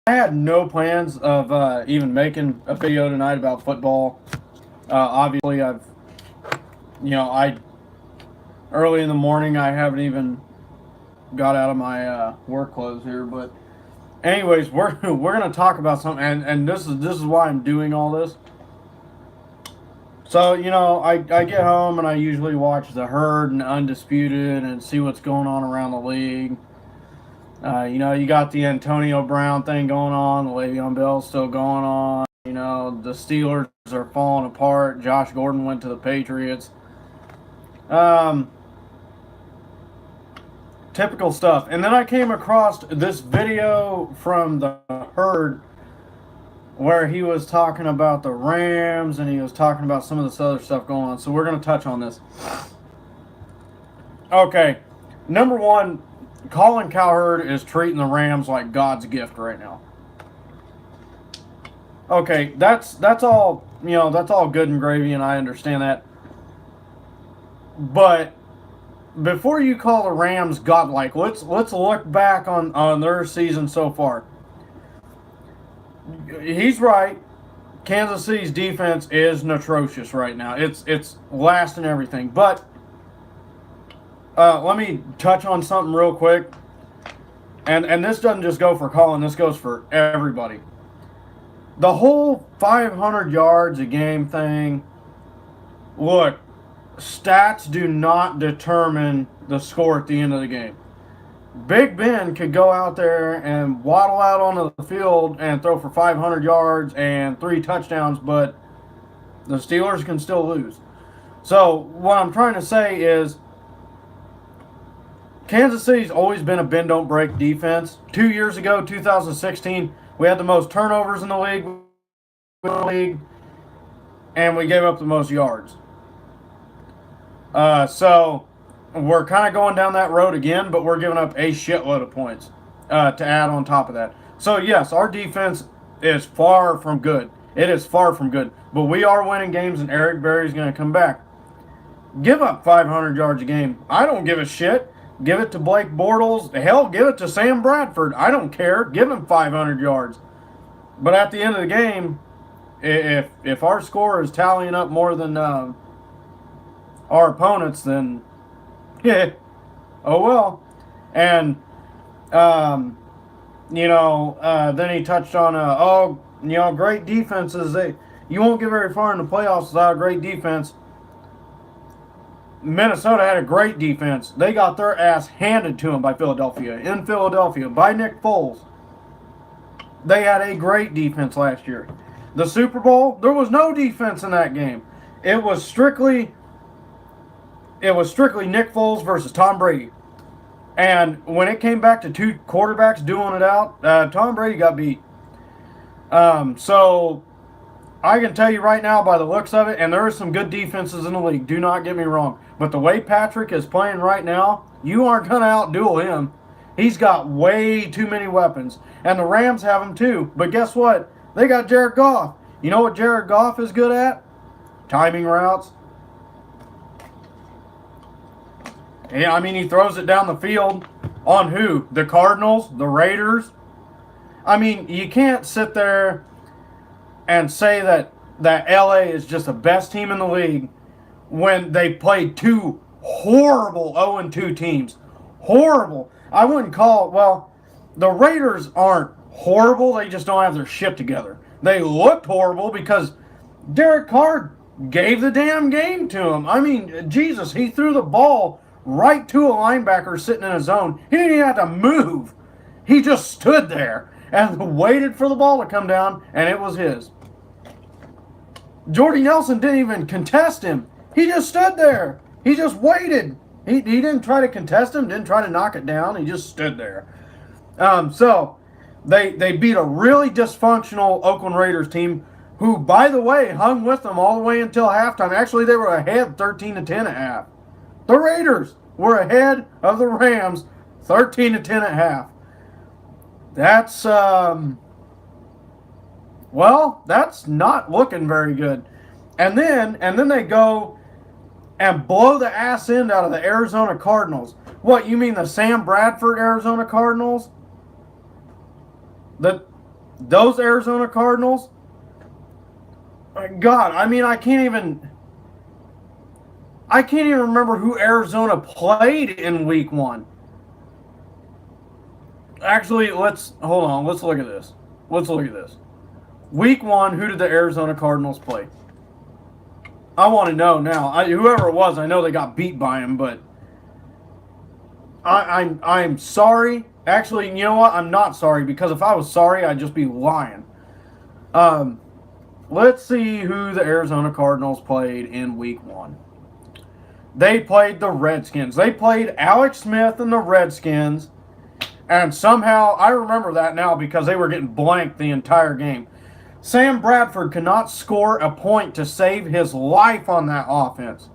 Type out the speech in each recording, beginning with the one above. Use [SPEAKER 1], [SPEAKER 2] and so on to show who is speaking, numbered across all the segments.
[SPEAKER 1] I had no plans of even making a video tonight about football. Obviously, I early in the morning, I haven't even got out of my work clothes here. But anyways, we're gonna talk about something, and this is why I'm doing all this. So I get home and I usually watch the Herd and Undisputed and see what's going on around the league. You got the Antonio Brown thing going on, the Le'Veon Bell's still going on. The Steelers are falling apart. Josh Gordon went to the Patriots. Um, Typical stuff. And then I came across this video from the Herd where he was talking about the Rams and he was talking about some of this other stuff going on. So we're going to touch on this. Okay, number one, Colin Cowherd is treating the Rams like God's gift right now. Okay, that's all that's all good and gravy, and I understand that. But before you call the Rams godlike, let's look back on their season so far. He's right. Kansas City's defense is atrocious right now. It's last and everything. But let me touch on something real quick. And this doesn't just go for Colin. This goes for everybody. The whole 500 yards a game thing. Look, stats do not determine the score at the end of the game. Big Ben could go out there and waddle out onto the field and throw for 500 yards and 3 touchdowns, but the Steelers can still lose. So what I'm trying to say is Kansas City's always been a bend don't break defense. 2 years ago, 2016, we had the most turnovers in the league, and we gave up the most yards. So we're kind of going down that road again, but we're giving up a shitload of points to add on top of that. So yes, our defense is far from good. It is far from good, but we are winning games, and Eric Berry's going to come back. Give up 500 yards a game. I don't give a shit. Give it to Blake Bortles. Hell, give it to Sam Bradford. I don't care. Give him 500 yards. But at the end of the game, if our score is tallying up more than our opponents, then yeah, oh well. And then he touched on great defenses. You won't get very far in the playoffs without a great defense. Minnesota had a great defense. They got their ass handed to them by Philadelphia. In Philadelphia, by Nick Foles. They had a great defense last year. The Super Bowl, there was no defense in that game. It was strictly Nick Foles versus Tom Brady. And when it came back to 2 quarterbacks dueling it out, Tom Brady got beat. So I can tell you right now by the looks of it, and there are some good defenses in the league, do not get me wrong. But the way Patrick is playing right now, you aren't going to outduel him. He's got way too many weapons. And the Rams have them too. But guess what? They got Jared Goff. You know what Jared Goff is good at? Timing routes. Yeah, I mean, he throws it down the field on who? The Cardinals? The Raiders? I mean, you can't sit there and say that LA is just the best team in the league when they played 2 horrible 0-2 teams. Horrible. I wouldn't call the Raiders aren't horrible. They just don't have their shit together. They looked horrible because Derek Carr gave the damn game to him. I mean, Jesus, he threw the ball right to a linebacker sitting in his zone. He didn't even have to move. He just stood there and waited for the ball to come down, and it was his. Jordy Nelson didn't even contest him. He just stood there. He just waited. He didn't try to contest him, didn't try to knock it down. He just stood there. So they beat a really dysfunctional Oakland Raiders team who, by the way, hung with them all the way until halftime. Actually, they were ahead 13-10 at half. The Raiders were ahead of the Rams 13-10 at half. That's that's not looking very good. And then they go and blow the ass end out of the Arizona Cardinals. What, you mean the Sam Bradford Arizona Cardinals? those Arizona Cardinals, God, I mean, I can't even remember who Arizona played in week 1. Actually, let's look at this. Week 1, who did the Arizona Cardinals play? I want to know now. Whoever it was, I know they got beat by him, but I'm sorry. Actually, you know what? I'm not sorry, because if I was sorry, I'd just be lying. Let's see who the Arizona Cardinals played in week 1. They played the Redskins. They played Alex Smith and the Redskins. And somehow, I remember that now because they were getting blanked the entire game. Sam Bradford could not score a point to save his life on that offense.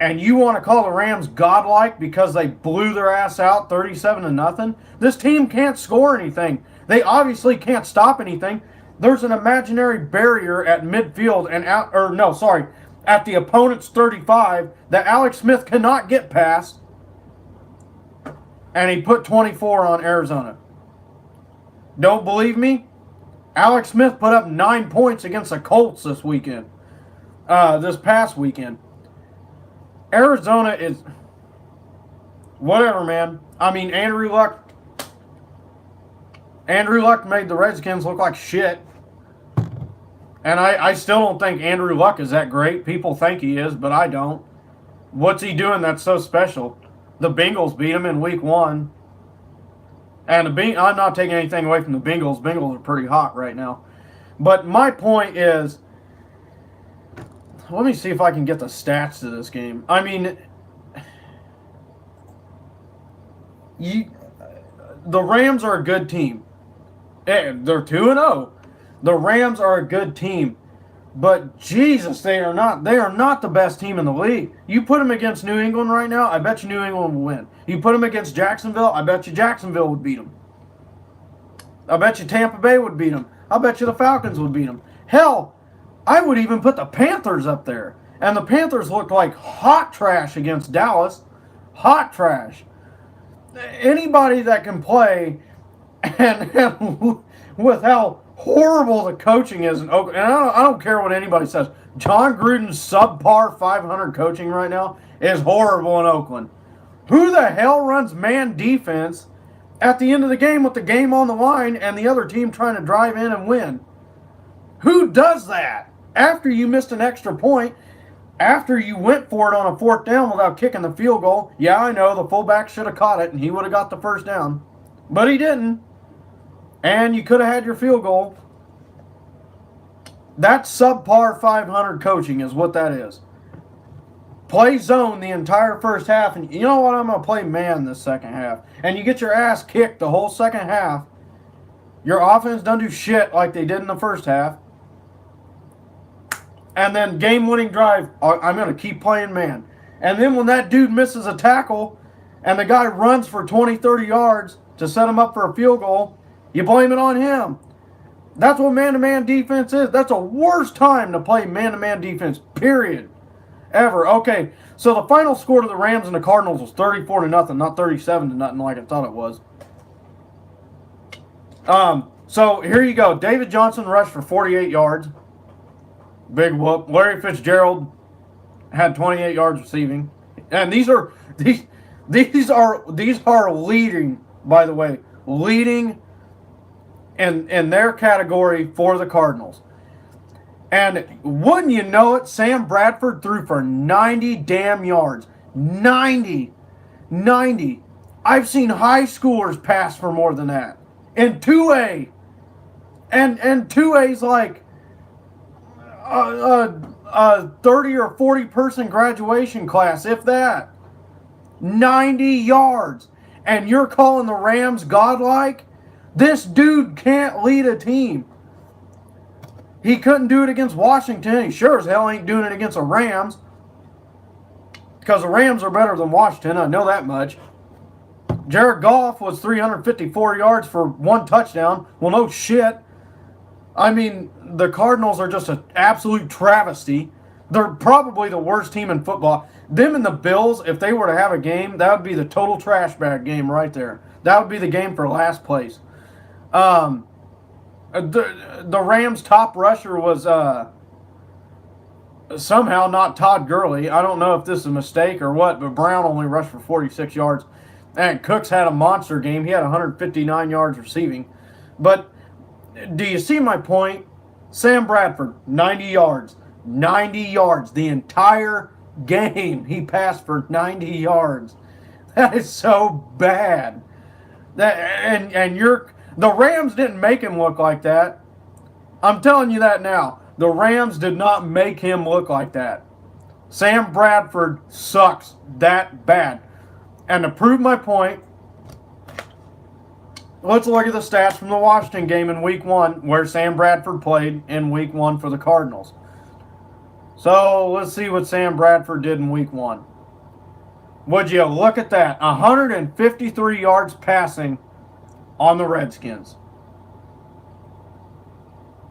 [SPEAKER 1] And you want to call the Rams godlike because they blew their ass out 37-0? This team can't score anything. They obviously can't stop anything. There's an imaginary barrier at midfield at the opponent's 35 that Alex Smith cannot get past. And he put 24 on Arizona. Don't believe me? Alex Smith put up 9 points against the Colts this past weekend. Arizona is whatever, man. I mean, Andrew Luck made the Redskins look like shit. And I still don't think Andrew Luck is that great. People think he is, but I don't. What's he doing that's so special? The Bengals beat him in week 1. And I'm not taking anything away from the Bengals. Bengals are pretty hot right now. But my point is, let me see if I can get the stats to this game. I mean, the Rams are a good team. They're 2-0. The Rams are a good team. But Jesus, they are not the best team in the league. You put them against New England right now, I bet you New England will win. You put them against Jacksonville, I bet you Jacksonville would beat them. I bet you Tampa Bay would beat them. I bet you the Falcons would beat them. Hell, I would even put the Panthers up there. And the Panthers looked like hot trash against Dallas. Hot trash. Anybody that can play and with how horrible the coaching is in Oakland, and I don't care what anybody says. John Gruden's subpar 500 coaching right now is horrible in Oakland. Who the hell runs man defense at the end of the game with the game on the line and the other team trying to drive in and win? Who does that? After you missed an extra point, after you went for it on a 4th down without kicking the field goal. Yeah, I know, the fullback should have caught it and he would have got the 1st down. But he didn't. And you could have had your field goal. That's subpar 500 coaching is what that is. Play zone the entire first half, and you know what? I'm going to play man this second half. And you get your ass kicked the whole second half. Your offense doesn't do shit like they did in the first half. And then game-winning drive, I'm going to keep playing man. And then when that dude misses a tackle and the guy runs for 20, 30 yards to set him up for a field goal, you blame it on him. That's what man-to-man defense is. That's a worst time to play man-to-man defense, period. Ever. Okay, so the final score to the Rams and the Cardinals was 34-0, not 37-0 like I thought it was. So here you go. David Johnson rushed for 48 yards. Big whoop. Larry Fitzgerald had 28 yards receiving. And these are leading, by the way, leading in their category for the Cardinals. And wouldn't you know it, Sam Bradford threw for 90 damn yards. 90. I've seen high schoolers pass for more than that. In 2A. And 2A's like a 30 or 40 person graduation class, if that. 90 yards. And you're calling the Rams godlike? This dude can't lead a team. He couldn't do it against Washington. He sure as hell ain't doing it against the Rams. Because the Rams are better than Washington, I know that much. Jared Goff was 354 yards for 1 touchdown. Well, no shit. I mean, the Cardinals are just an absolute travesty. They're probably the worst team in football. Them and the Bills, if they were to have a game, that would be the total trash bag game right there. That would be the game for last place. Um, the Rams' top rusher was somehow not Todd Gurley. I don't know if this is a mistake or what, but Brown only rushed for 46 yards. And Cooks had a monster game. He had 159 yards receiving. But do you see my point? Sam Bradford, 90 yards. 90 yards. The entire game he passed for 90 yards. That is so bad. The Rams didn't make him look like that. I'm telling you that now. The Rams did not make him look like that. Sam Bradford sucks that bad. And to prove my point, let's look at the stats from the Washington game in Week 1, where Sam Bradford played in Week 1 for the Cardinals. So let's see what Sam Bradford did in Week 1. Would you look at that? 153 yards passing on the Redskins.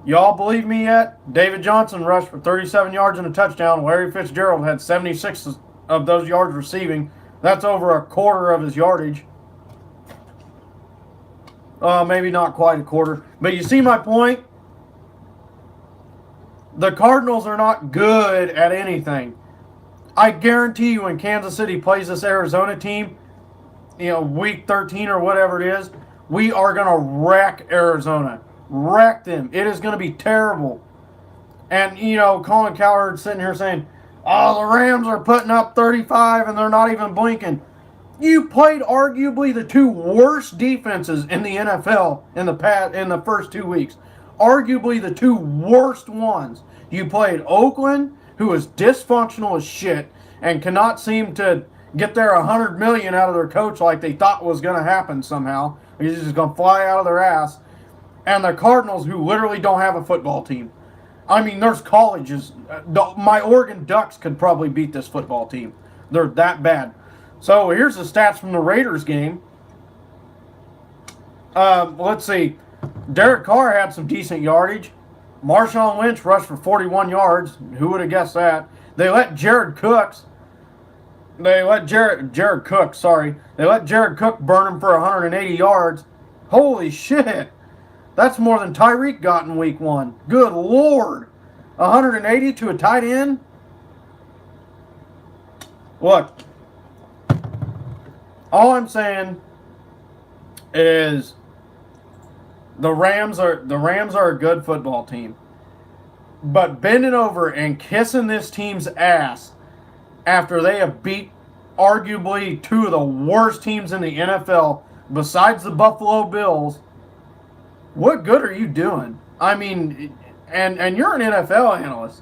[SPEAKER 1] Y'all believe me yet? David Johnson rushed for 37 yards and a touchdown. Larry Fitzgerald had 76 of those yards receiving. That's over a quarter of his yardage. Maybe not quite a quarter. But you see my point? The Cardinals are not good at anything. I guarantee you when Kansas City plays this Arizona team, week 13 or whatever it is, we are going to wreck Arizona. Wreck them. It is going to be terrible. And, Colin Cowherd sitting here saying, oh, the Rams are putting up 35 and they're not even blinking. You played arguably the two worst defenses in the NFL in the first 2 weeks. Arguably the two worst ones. You played Oakland, who is dysfunctional as shit and cannot seem to get their $100 million out of their coach like they thought was going to happen somehow. He's just going to fly out of their ass. And the Cardinals, who literally don't have a football team. I mean, there's colleges. My Oregon Ducks could probably beat this football team. They're that bad. So here's the stats from the Raiders game. Let's see. Derek Carr had some decent yardage. Marshawn Lynch rushed for 41 yards. Who would have guessed that? They let Jared Cook burn him for 180 yards. Holy shit. That's more than Tyreek got in Week 1. Good Lord. 180 to a tight end? Look, all I'm saying is the Rams are a good football team. But bending over and kissing this team's ass after they have beat arguably two of the worst teams in the NFL besides the Buffalo Bills, what good are you doing? I mean, and you're an NFL analyst.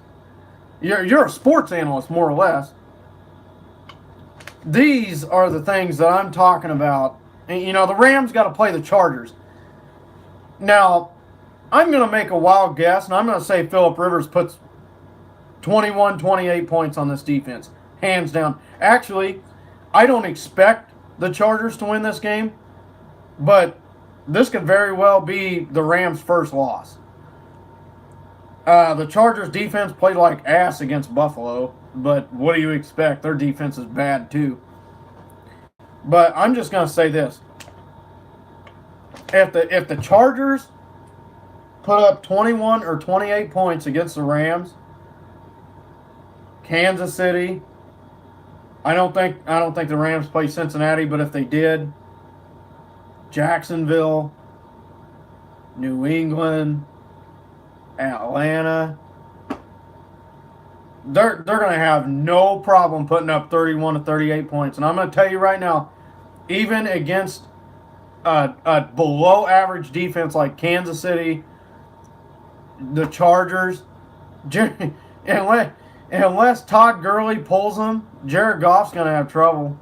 [SPEAKER 1] You're a sports analyst, more or less. These are the things that I'm talking about. And, the Rams got to play the Chargers. Now, I'm going to make a wild guess, and I'm going to say Phillip Rivers puts 21, 28 points on this defense. Hands down. Actually, I don't expect the Chargers to win this game, but this could very well be the Rams' first loss. The Chargers' defense played like ass against Buffalo, but what do you expect? Their defense is bad too. But I'm just going to say this. If the Chargers put up 21 or 28 points against the Rams, Kansas City, I don't think the Rams play Cincinnati, but if they did, Jacksonville, New England, Atlanta, they're going to have no problem putting up 31 to 38 points. And I'm going to tell you right now, even against a below average defense like Kansas City, the Chargers, unless Todd Gurley pulls them, Jared Goff's going to have trouble.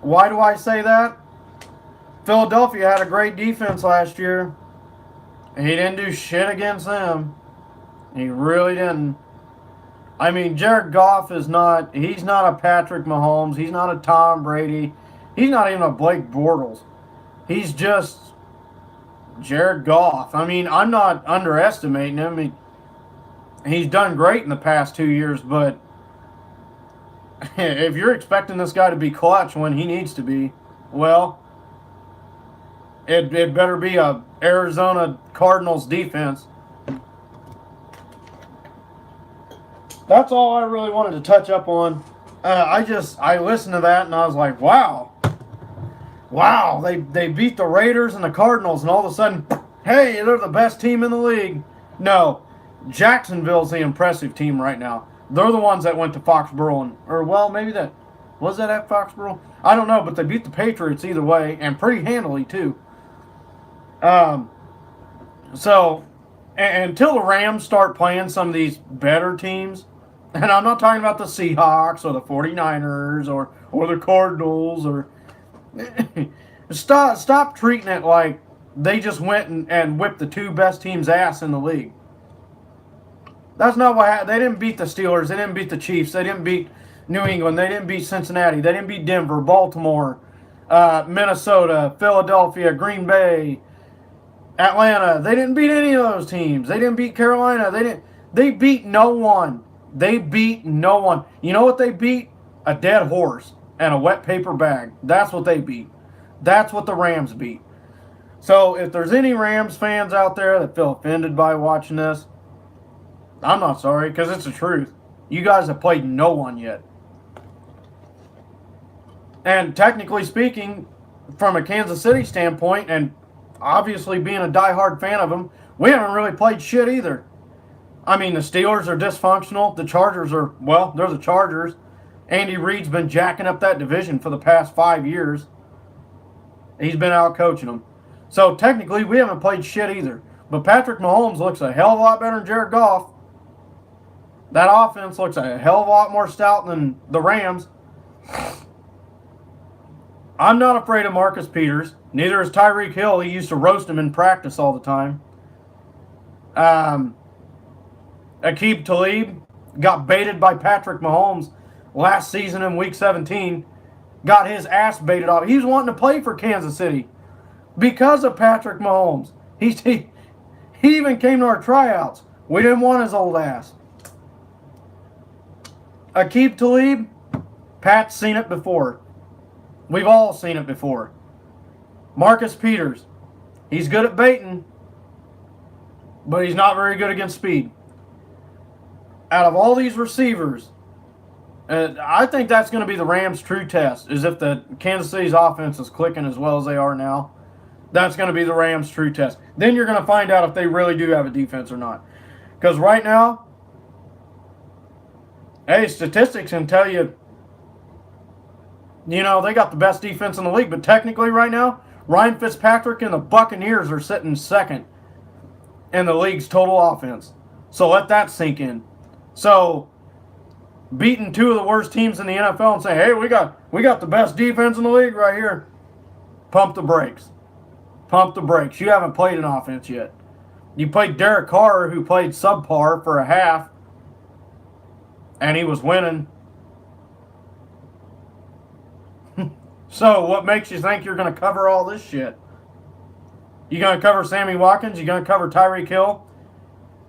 [SPEAKER 1] Why do I say that? Philadelphia had a great defense last year. He didn't do shit against them. He really didn't. I mean, Jared Goff he's not a Patrick Mahomes. He's not a Tom Brady. He's not even a Blake Bortles. He's just Jared Goff. I mean, I'm not underestimating him. He's done great in the past 2 years, but if you're expecting this guy to be clutch when he needs to be, well, It better be a Arizona Cardinals defense. That's all I really wanted to touch up on. I listened to that and I was like, wow. Wow, they beat the Raiders and the Cardinals, and all of a sudden, hey, they're the best team in the league. No, Jacksonville's the impressive team right now. They're the ones that went to Foxborough, maybe that was that at Foxborough. I don't know, but they beat the Patriots either way, and pretty handily too. So until the Rams start playing some of these better teams, and I'm not talking about the Seahawks or the 49ers or the Cardinals or stop treating it like they just went and whipped the two best teams' ass in the league. That's not what happened. They didn't beat the Steelers. They didn't beat the Chiefs. They didn't beat New England. They didn't beat Cincinnati. They didn't beat Denver, Baltimore, Minnesota, Philadelphia, Green Bay, Atlanta. They didn't beat any of those teams. They didn't beat Carolina. They beat no one. They beat no one. You know what they beat? A dead horse and a wet paper bag. That's what they beat. That's what the Rams beat. So if there's any Rams fans out there that feel offended by watching this, I'm not sorry, because it's the truth. You guys have played no one yet. And technically speaking, from a Kansas City standpoint, and obviously being a diehard fan of them, we haven't really played shit either. I mean, the Steelers are dysfunctional. The Chargers are, well, they're the Chargers. Andy Reid's been jacking up that division for the past 5 years. He's been out coaching them. So technically, we haven't played shit either. But Patrick Mahomes looks a hell of a lot better than Jared Goff. That offense looks a hell of a lot more stout than the Rams. I'm not afraid of Marcus Peters. Neither is Tyreek Hill. He used to roast him in practice all the time. Aqib Talib got baited by Patrick Mahomes last season in Week 17. Got his ass baited off. He was wanting to play for Kansas City because of Patrick Mahomes. He even came to our tryouts. We didn't want his old ass. Aqib Talib, Pat's seen it before. We've all seen it before. Marcus Peters, he's good at baiting, but he's not very good against speed. Out of all these receivers, I think that's going to be the Rams' true test, is if the Kansas City's offense is clicking as well as they are now. That's going to be the Rams' true test. Then you're going to find out if they really do have a defense or not. Because right now, hey, statistics can tell you, they got the best defense in the league. But technically right now, Ryan Fitzpatrick and the Buccaneers are sitting second in the league's total offense. So let that sink in. So beating two of the worst teams in the NFL and say, hey, we got the best defense in the league right here. Pump the brakes. Pump the brakes. You haven't played an offense yet. You played Derek Carr, who played subpar for a half, and he was winning. So what makes you think you're going to cover all this shit? You going to cover Sammy Watkins? You going to cover Tyreek Hill?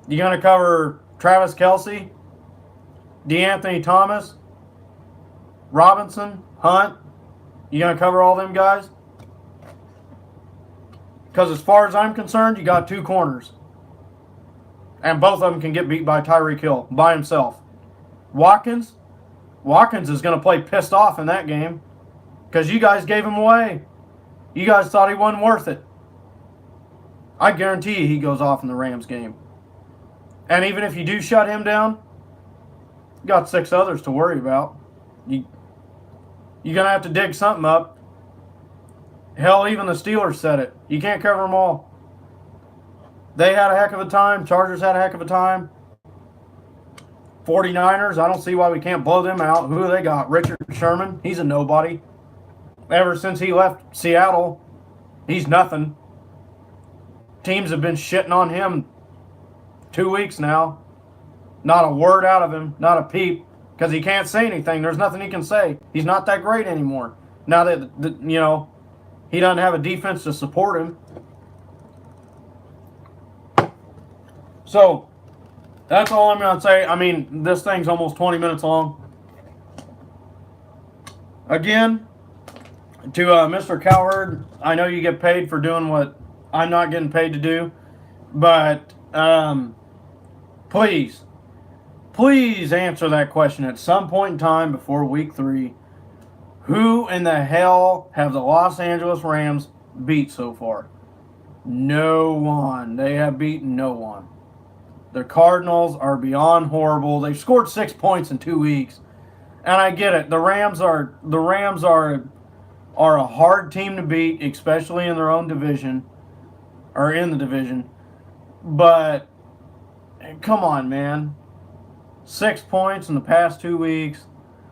[SPEAKER 1] You going to cover Travis Kelce? DeAnthony Thomas? Robinson? Hunt? You going to cover all them guys? Because as far as I'm concerned, you got two corners. And both of them can get beat by Tyreek Hill by himself. Watkins is going to play pissed off in that game. Because you guys gave him away. You guys thought he wasn't worth it. I guarantee you he goes off in the Rams game. And even if you do shut him down, you got 6 others to worry about. You're going to have to dig something up. Hell, even the Steelers said it. You can't cover them all. They had a heck of a time. Chargers had a heck of a time. 49ers, I don't see why we can't blow them out. Who they got? Richard Sherman. He's a nobody. Ever since he left Seattle, he's nothing. Teams have been shitting on him 2 weeks now. Not a word out of him. Not a peep. Because he can't say anything. There's nothing he can say. He's not that great anymore. Now that, he doesn't have a defense to support him. So, that's all I'm going to say. I mean, this thing's almost 20 minutes long. Again, To Mr. Cowherd, I know you get paid for doing what I'm not getting paid to do, but please, please answer that question at some point in time before week 3. Who in the hell have the Los Angeles Rams beat so far? No one. They have beaten no one. The Cardinals are beyond horrible. They've scored 6 points in 2 weeks. And I get it. The Rams are a hard team to beat, especially in their own division or in the division. But come on, man. 6 points in the past 2 weeks.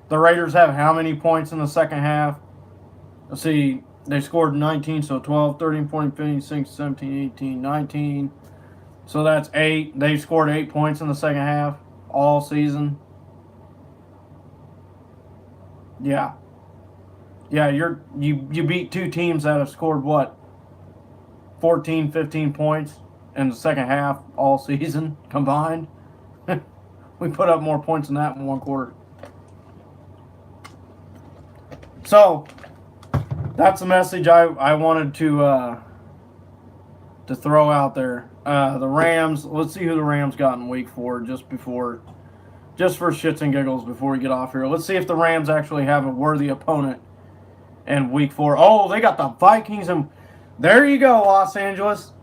[SPEAKER 1] The Raiders have how many points in the second half? Let's see. They scored 19, so 12, 13, 14, 15, 16, 17, 18, 19. So that's 8. They scored 8 points in the second half all season. Yeah. Yeah, you beat 2 teams that have scored what? 14, 15 points in the second half all season combined. We put up more points than that in 1 quarter. So that's the message I wanted to throw out there. The Rams. Let's see who the Rams got in week 4 just for shits and giggles before we get off here. Let's see if the Rams actually have a worthy opponent in week 4. Oh, they got the Vikings, and there you go, Los Angeles.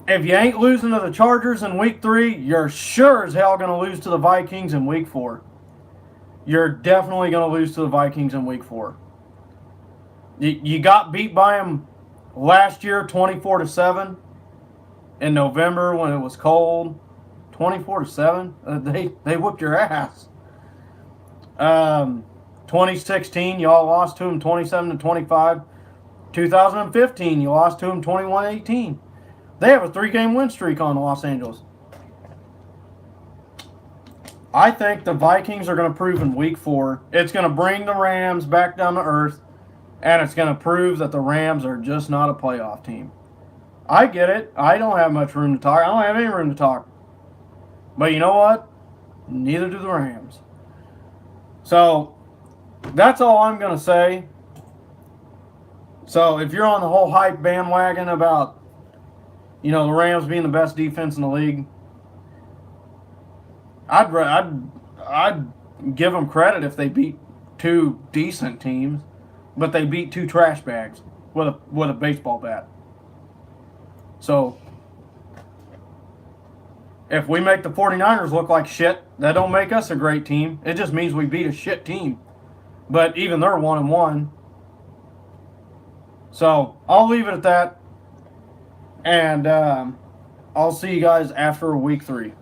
[SPEAKER 1] If you ain't losing to the Chargers in week 3, you're sure as hell going to lose to the Vikings in week 4. You're definitely going to lose to the Vikings in week 4. You got beat by them last year 24-7 in November when it was cold. 24-7? They whooped your ass. 2016, y'all lost to them 27-25. 2015, you lost to them 21-18. They have a 3-game win streak on Los Angeles. I think the Vikings are going to prove in week 4. It's going to bring the Rams back down to earth, and it's going to prove that the Rams are just not a playoff team. I get it. I don't have much room to talk. I don't have any room to talk. But you know what? Neither do the Rams. So, that's all I'm going to say. So, if you're on the whole hype bandwagon about, the Rams being the best defense in the league, I'd give them credit if they beat 2 decent teams, but they beat 2 trash bags with a baseball bat. So, if we make the 49ers look like shit, that don't make us a great team. It just means we beat a shit team. But even they're 1-1. So, I'll leave it at that. And I'll see you guys after week 3.